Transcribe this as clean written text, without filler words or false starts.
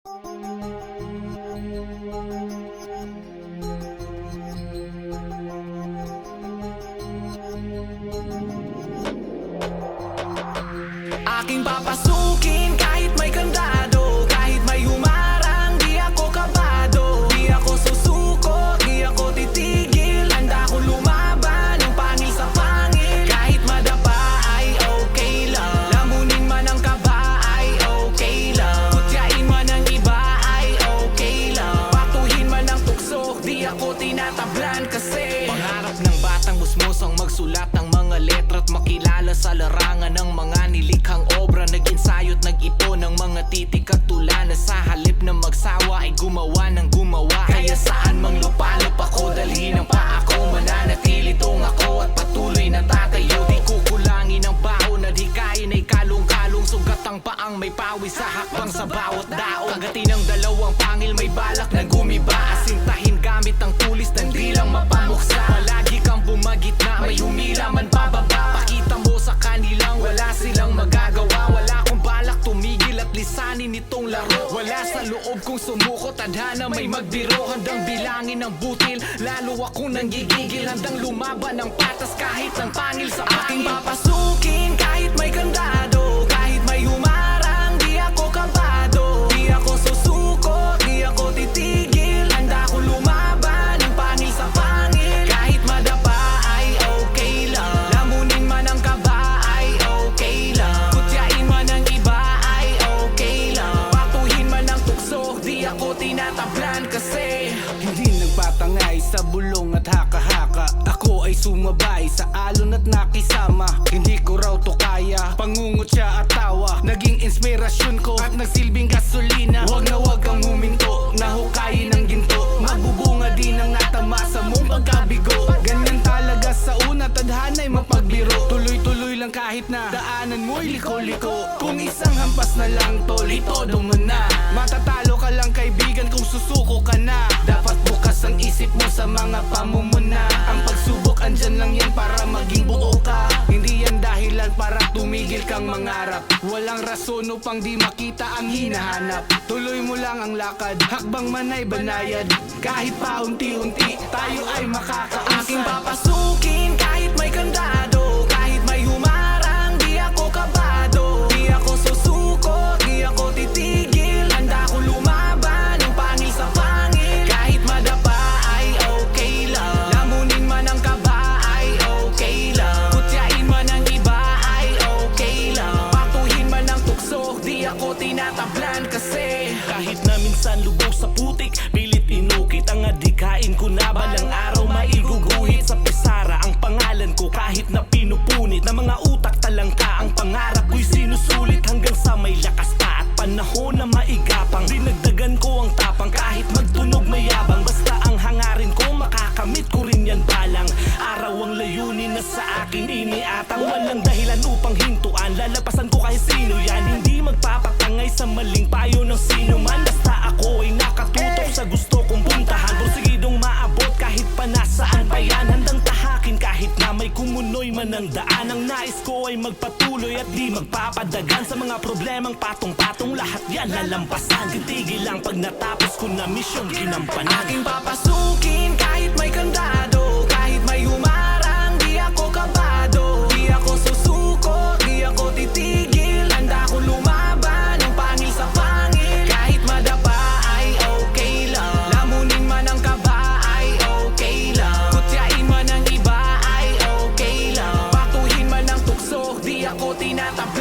Aking papasukin kahit may kandado, kahit may humarang, di ako kabado. Di ako susuko, di ako titigil, handa ko lumaban ng pangil sa pangil. Kahit madapa ay okay lang, lamunin man ang kaba ay okay lang, kutyain man ang iba ay okay lang, patuhin man ang tukso, di ako tinatablan. Kasi pangarap ng batang musmosang magsulat ng mga letra at makilala sa larangan ng mga nilikhang obra. Nag-ensayo't nag-ipon ng mga titik at tula, na sa halip na magsawa ay gumawa ng gumawa. Kaya saan mang lupalop ako, dalhin ang paa ko, mananatili tong ako at patuloy na tatayo. Di kukulangin ang baho na di kain ay kalong-kalong, sugat ang paang may pawis sa hakbang sa bawat dao. Kagatin ng dalawang pangil may balak na gumiba, asintahin gamit ang tulis ng di lang mapamuksa. Palagi kang bumagitna, may humila man pababa, pakita mo sa kanilang wala silang magagawa. Wala akong balak tumigil at lisanin itong laro. Wala sa loob kong sumuko, tadhana may magbiro. Handang bilangin ang butil, lalo akong nanggigigil. Handang lumaban ng patas kahit ng pangil sa pangil. Aking papasukin kahit may kandado, kahit may humarang, di ako kabado. Di ako susuko, di ako titigil, handa ko lumaban ng pangil sa pangil. Kahit madapa ay okay lang, lamunin man ang kaba ay okay lang, kutyain man ang iba ay okay lang, patuhin man ang tukso, di ako tinatablan. Kasi hindi nagpatangay sa bulong at haka-haka, ako ay sumabay sa alon at nakisama. Hindi ko raw to kaya, pangungot siya at tawa, naging inspirasyon ko at nagsilbing gasolina. Wag na wag kang huminto, nahukayin ng ginto, magbubunga din ang natama sa mong pagkabigo. Ganyan talaga sa una, tadhana'y mapagbiro, tuloy-tuloy lang kahit na daanan mo'y liko-liko. Kung isang hampas na lang tol, itodo mo na, matatalo ka lang kaibigan kung susuko ka na. Dapat bukas ang isip mo sa mga pamumuna, ang pagsubok andyan lang yan para maging buo ka. Hindi yan dahilan para tumigil kang mangarap, walang rason upang di makita ang hinahanap. Tuloy mo lang ang lakad, hakbang man ay banayad, kahit pa unti-unti tayo ay makakausad. aking papasukin kahit may kandado, kahit may humarang, di ako kabado. Di ako susuko, di ako titigil, handa ko lumaban ng pangil sa pangil. Kahit madapa ay okay lang, lamunin man ang kaba ay okay lang, kutyain man ang iba ay okay lang, patuhin man ang tukso, di ako tinatablan. Kasi kahit na minsan lubog sa putik, pilit inukit ang adikain ko na balang araw maiguguhit sa pesara ang pangalan ko. Kahit na pinupunit na mga utak talangka, ang pangarap ko'y sinusulit hanggang sa may lakas pa at panahon na maigapang. Dinagdagan ko ang tapang kahit magtunog mayabang, basta ang hangarin ko makakamit ko rin yan balang araw. Ang layunin na sa akin iniatang, walang dahilan upang hintuan, lalapasan ko kahit sino yan. Hindi magpapatangay sa maling payo ng sino man, basta ako ay nakatutok sa gusto kong puntahan. Porsigidong maabot kahit pa nasaan pa yan, handang tahakin kahit na may kumunoy man ang daan. Ang nais ko ay magpatuloy at di magpapadagan sa mga problemang patong-patong, lahat yan lalampasan. Titigil lang pag natapos ko na misyon ginampanan. aking papasukin kahit may kandado, kahit may humarang, di ako kabado. Di ako susuko, di ako titigil, handa ko lumaban ng pangil sa pangil. Kahit madapa ay okay lang, lamunin man ang kaba ay okay lang, kutyain man ang iba ay okay lang, patuhin man ang tukso, di ako tinatablan.